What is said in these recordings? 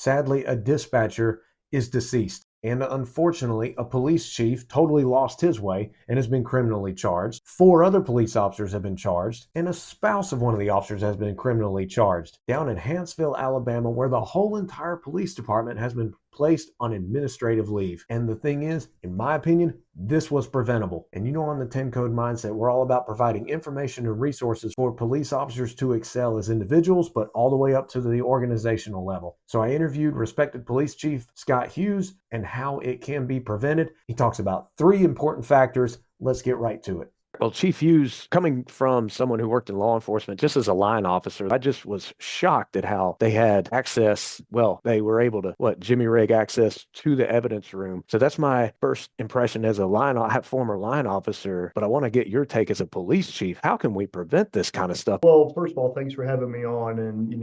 Sadly, a dispatcher is deceased. And unfortunately, a police chief totally lost his way and has been criminally charged. 4 other police officers have been charged, and a spouse of one of the officers has been criminally charged down in Hanceville, Alabama, where the whole entire police department has been placed on administrative leave. And the thing is, in my opinion, this was preventable. And on the 10 Code Mindset, we're all about providing information and resources for police officers to excel as individuals, but all the way up to the organizational level. So I interviewed respected police chief Scott Hughes and how it can be prevented. He talks about 3 important factors. Let's get right to it. Well, Chief Hughes, coming from someone who worked in law enforcement, just as a line officer, I just was shocked at how they had access. Well, they were able to, Jimmy rig access to the evidence room. So that's my first impression as a former line officer. But I want to get your take as a police chief. How can we prevent this kind of stuff? Well, first of all, thanks for having me on. And,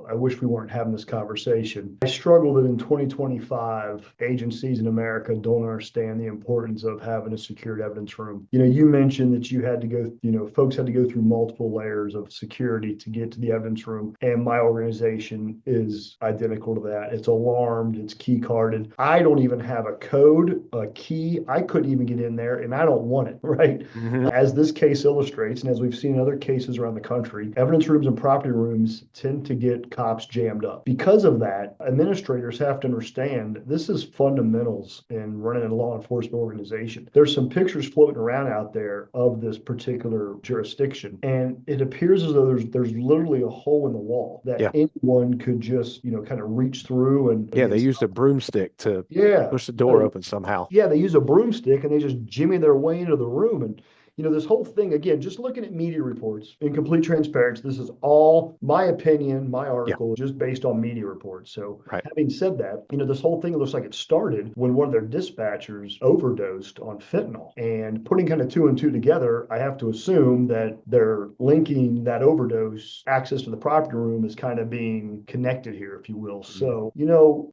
I wish we weren't having this conversation. I struggle that in 2025, agencies in America don't understand the importance of having a secured evidence room. You mentioned that you had to go, folks had to go through multiple layers of security to get to the evidence room. And my organization is identical to that. It's alarmed, it's key carded. I don't even have a code, a key. I couldn't even get in there and I don't want it, right? Mm-hmm. As this case illustrates, and as we've seen in other cases around the country, evidence rooms and property rooms tend to get cops jammed up. Because of that, administrators have to understand this is fundamentals in running a law enforcement organization. There's some pictures floating around out there of this particular jurisdiction. And it appears as though there's literally a hole in the wall that anyone could just, kind of reach through and they used a broomstick to push the door open somehow. Yeah, they use a broomstick and they just jimmy their way into the room. And this whole thing, again, just looking at media reports, in complete transparency, this is all my opinion, my article, just based on media reports. So having said that, this whole thing looks like it started when one of their dispatchers overdosed on fentanyl. And putting kind of 2 and 2 together, I have to assume that they're linking that overdose access to the property room as kind of being connected here, if you will. So,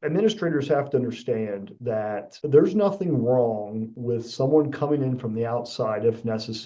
administrators have to understand that there's nothing wrong with someone coming in from the outside, if necessary,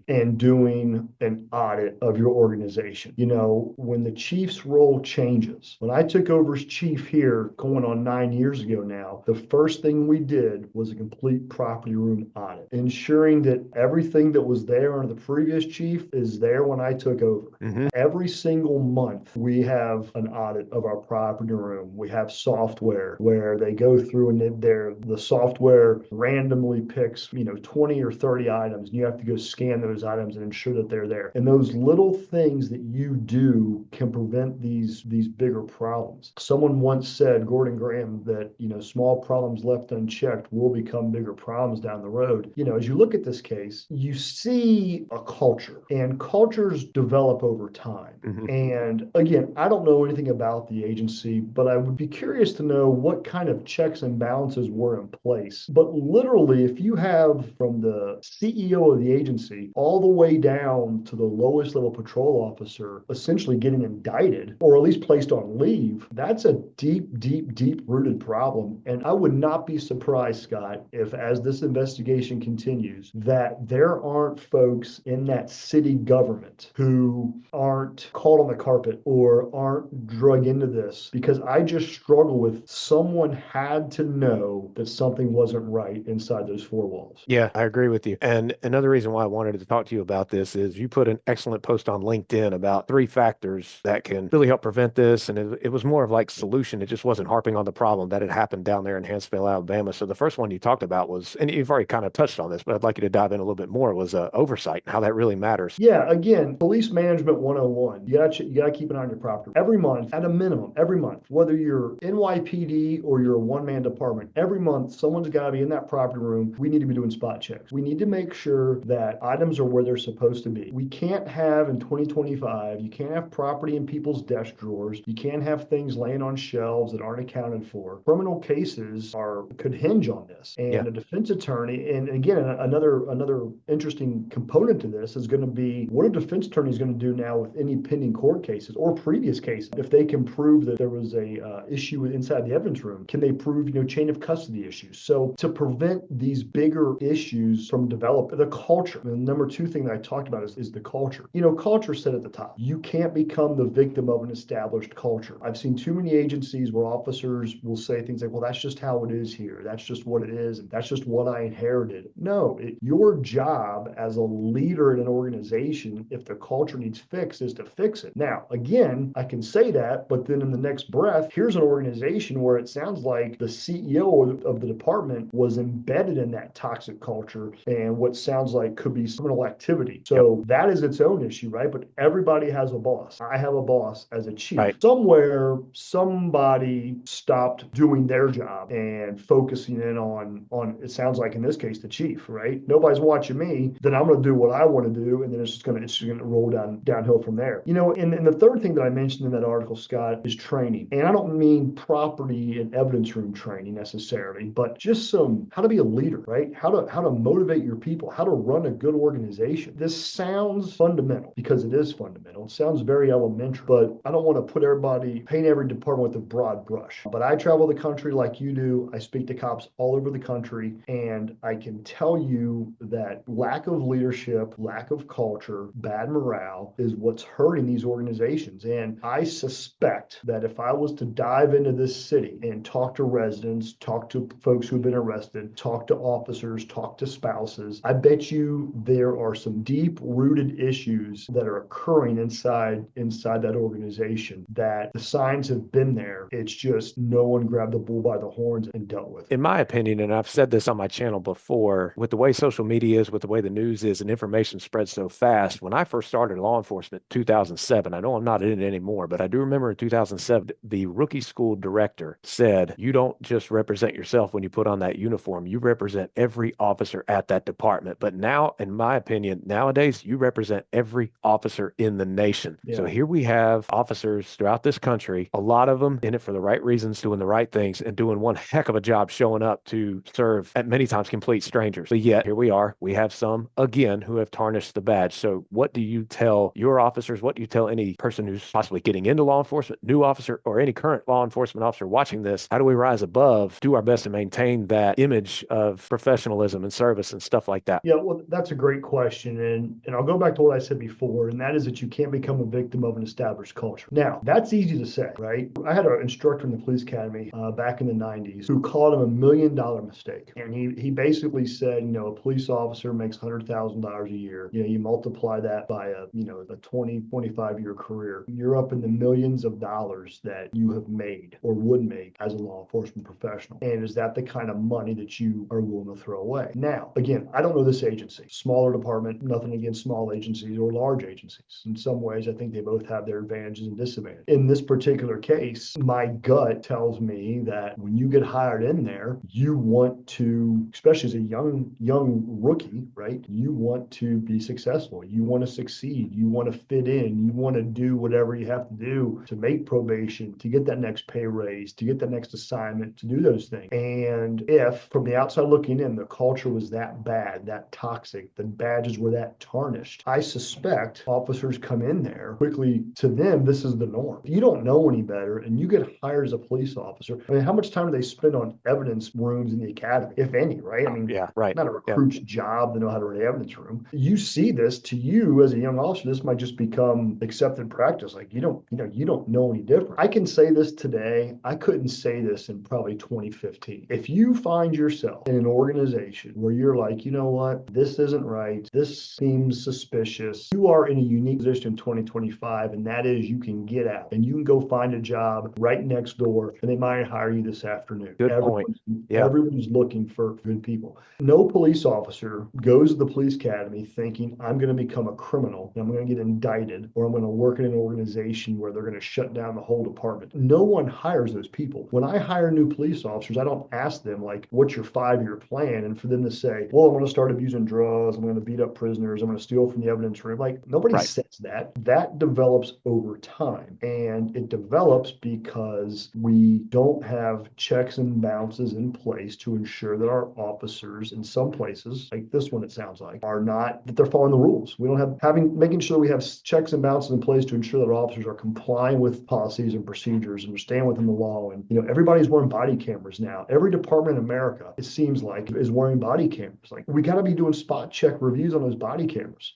and doing an audit of your organization. When the chief's role changes, when I took over as chief here going on 9 years ago now, the first thing we did was a complete property room audit, ensuring that everything that was there under the previous chief is there when I took over. Mm-hmm. Every single month, we have an audit of our property room. We have software where they go through and the software randomly picks, 20 or 30 items, and you have to go scan those items and ensure that they're there. And those little things that you do can prevent these bigger problems. Someone once said, Gordon Graham, that, small problems left unchecked will become bigger problems down the road. As you look at this case, you see a culture, and cultures develop over time. Mm-hmm. And again, I don't know anything about the agency, but I would be curious to know what kind of checks and balances were in place. But literally, if you have from the CEO of the agency all the way down to the lowest level patrol officer essentially getting indicted or at least placed on leave, that's a deep rooted problem. And I would not be surprised, Scott, if as this investigation continues, that there aren't folks in that city government who aren't caught on the carpet or aren't drug into this, because I just struggle with someone had to know that something wasn't right inside those 4 walls. Yeah, I agree with you. And another reason why I wanted to talk to you about this is you put an excellent post on LinkedIn about 3 factors that can really help prevent this. And it was more of like solution. It just wasn't harping on the problem that had happened down there in Hanceville, Alabama. So the first one you talked about was, and you've already kind of touched on this, but I'd like you to dive in a little bit more, was oversight and how that really matters. Yeah, again, police management 101. You gotta keep an eye on your property. Every month, at a minimum, every month, whether you're NYPD or you're a one-man department, every month someone's got to be in that property room. We need to be doing spot checks. We need to make sure that items are where they're supposed to be. We can't have in 2025, you can't have property in people's desk drawers. You can't have things laying on shelves that aren't accounted for. Criminal cases could hinge on this. And a defense attorney, and again, another interesting component to this is going to be what a defense attorney is going to do now with any pending court cases or previous cases. If they can prove that there was a issue inside the evidence room, can they prove chain of custody issues? So to prevent these bigger issues from developing, the culture culture. And the number two thing that I talked about is the culture. Culture set at the top. You can't become the victim of an established culture. I've seen too many agencies where officers will say things like, well, that's just how it is here. That's just what it is. And that's just what I inherited. No, your job as a leader in an organization, if the culture needs fixed, is to fix it. Now, again, I can say that, but then in the next breath, here's an organization where it sounds like the CEO of the department was embedded in that toxic culture and what sounds like could be criminal activity. So that is its own issue, right? But everybody has a boss. I have a boss as a chief. Right. Somewhere, somebody stopped doing their job and focusing in on, it sounds like in this case, the chief, right? Nobody's watching me, then I'm going to do what I want to do. And then it's just going to roll downhill from there. And the third thing that I mentioned in that article, Scott, is training. And I don't mean property and evidence room training necessarily, but just how to be a leader, right? How to motivate your people, how to run a good organization. This sounds fundamental because it is fundamental. It sounds very elementary, but I don't want to paint every department with a broad brush. But I travel the country like you do. I speak to cops all over the country, and I can tell you that lack of leadership, lack of culture, bad morale is what's hurting these organizations. And I suspect that if I was to dive into this city and talk to residents, talk to folks who've been arrested, talk to officers, talk to spouses, I bet you there are some deep-rooted issues that are occurring inside that organization, that the signs have been there. It's just no one grabbed the bull by the horns and dealt with. In my opinion, and I've said this on my channel before, with the way social media is, with the way the news is, and information spreads so fast, when I first started law enforcement in 2007, I know I'm not in it anymore, but I do remember in 2007, the rookie school director said, you don't just represent yourself when you put on that uniform, you represent every officer at that department. But now, in my opinion, nowadays, you represent every officer in the nation. Yeah. So here we have officers throughout this country, a lot of them in it for the right reasons, doing the right things, and doing one heck of a job showing up to serve at many times complete strangers. But yet, here we are. We have some, again, who have tarnished the badge. So what do you tell your officers? What do you tell any person who's possibly getting into law enforcement, new officer, or any current law enforcement officer watching this? How do we rise above, do our best to maintain that image of professionalism and service and stuff like that? Yeah, well, that's a great question. And I'll go back to what I said before, and that is that you can't become a victim of an established culture. Now, that's easy to say, right? I had an instructor in the police academy back in the 90s who called him $1 million mistake. And he basically said, a police officer makes $100,000 a year. You multiply that by a 20, 25-year career. You're up in the millions of dollars that you have made or would make as a law enforcement professional. And is that the kind of money that you are willing to throw away? Now, again, I don't know this agency. Smaller department, nothing against small agencies or large agencies. In some ways, I think they both have their advantages and disadvantages. In this particular case, my gut tells me that when you get hired in there, you want to, especially as a young rookie, right? You want to be successful. You want to succeed. You want to fit in. You want to do whatever you have to do to make probation, to get that next pay raise, to get that next assignment, to do those things. And if from the outside looking in, the culture was that bad, that toxic, the badges were that tarnished, I suspect officers come in there quickly. To them, this is the norm. You don't know any better, and you get hired as a police officer. I mean, how much time do they spend on evidence rooms in the academy, if any, right? I mean, yeah, right. Not a recruit's job to know how to run an evidence room. You see this, to you as a young officer, this might just become accepted practice. Like you don't know any different. I can say this today. I couldn't say this in probably 2015. If you find yourself in an organization where you're like, you know what, this isn't right, this seems suspicious, you are in a unique position in 2025, and that is you can get out and you can go find a job right next door, and they might hire you this afternoon. Good point. Yeah. Everyone's looking for good people. No police officer goes to the police academy thinking, I'm going to become a criminal and I'm going to get indicted, or I'm going to work in an organization where they're going to shut down the whole department. No one hires those people. When I hire new police officers, I don't ask them like, what's your 5-year plan? And for them to say, well, I'm going to start abusing drugs, I'm going to beat up prisoners, I'm going to steal from the evidence room. Like nobody says that. That develops over time. And it develops because we don't have checks and balances in place to ensure that our officers in some places, like this one, it sounds like, are not, that they're following the rules. We don't have making sure we have checks and balances in place to ensure that our officers are complying with policies and procedures and staying within the law. And everybody's wearing body cameras now. Every department in America, it seems like, is wearing body cameras. Like we got to be doing spot spot check reviews on those body cameras.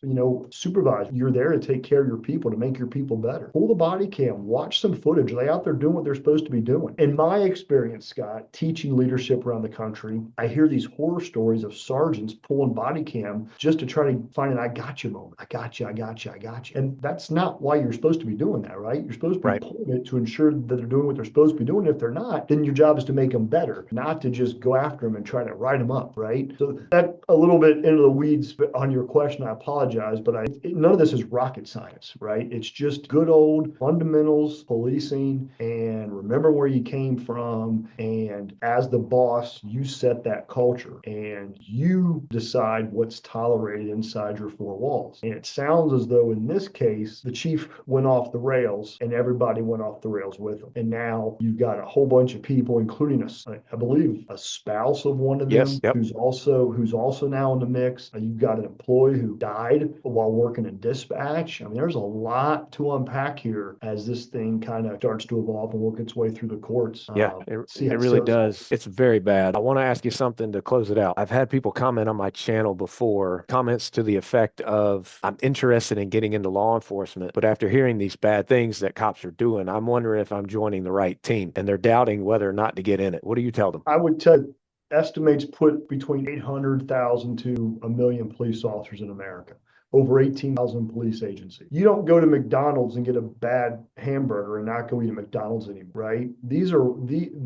Supervise, you're there to take care of your people, to make your people better. Pull the body cam, watch some footage. Are they out there doing what they're supposed to be doing? In my experience, Scott, teaching leadership around the country, I hear these horror stories of sergeants pulling body cam just to try to find an I got you moment. I got you, I got you, I got you. And that's not why you're supposed to be doing that, right? You're supposed to be Right. pulling it to ensure that they're doing what they're supposed to be doing. If they're not, then your job is to make them better, not to just go after them and try to write them up, right? So that a little bit into the weeds on your question, I apologize, but none of this is rocket science, right? It's just good old fundamentals, policing, and remember where you came from. And as the boss, you set that culture and you decide what's tolerated inside your four walls. And it sounds as though in this case, the chief went off the rails and everybody went off the rails with him. And now you've got a whole bunch of people, including I believe a spouse of one of them, Yes. Yep. who's also now in the mix. You've got an employee who died while working in dispatch. I mean, there's a lot to unpack here as this thing kind of starts to evolve and work its way through the courts. Yeah, See it how really it does. It's very bad. I want to ask you something to close it out. I've had people comment on my channel before, comments to the effect of, I'm interested in getting into law enforcement, but after hearing these bad things that cops are doing, I'm wondering if I'm joining the right team, and they're doubting whether or not to get in it. What do you tell them? I would tell estimates put between 800,000 to a million police officers in America. Over 18,000 police agencies. You don't go to McDonald's and get a bad hamburger and not go eat at McDonald's anymore, right?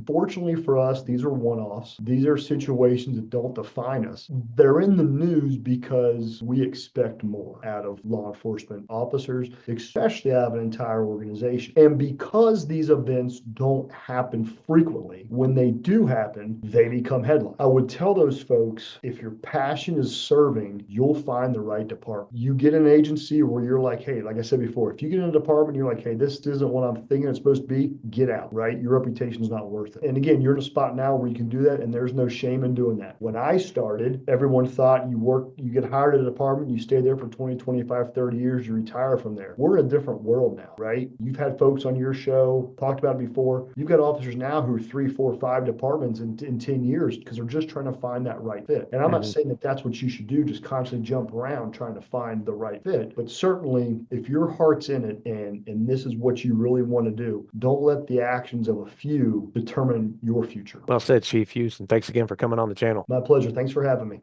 Fortunately for us, these are one-offs. These are situations that don't define us. They're in the news because we expect more out of law enforcement officers, especially out of an entire organization. And because these events don't happen frequently, when they do happen, they become headlines. I would tell those folks, if your passion is serving, you'll find the right department. You get an agency where you're like, hey, like I said before, if you get in a department, you're like, hey, this isn't what I'm thinking it's supposed to be, get out, right? Your reputation is not worth it. And again, you're in a spot now where you can do that, and there's no shame in doing that. When I started, everyone thought you get hired at a department, you stay there for 20, 25, 30 years, you retire from there. We're in a different world now, right? You've had folks on your show, talked about it before. You've got officers now who are 3, 4, 5 departments in 10 years because they're just trying to find that right fit. And I'm not saying that that's what you should do, just constantly jump around trying to find the right fit. But certainly, if your heart's in it and this is what you really want to do, don't let the actions of a few determine your future. Well said, Chief Hughes, and thanks again for coming on the channel. My pleasure. Thanks for having me.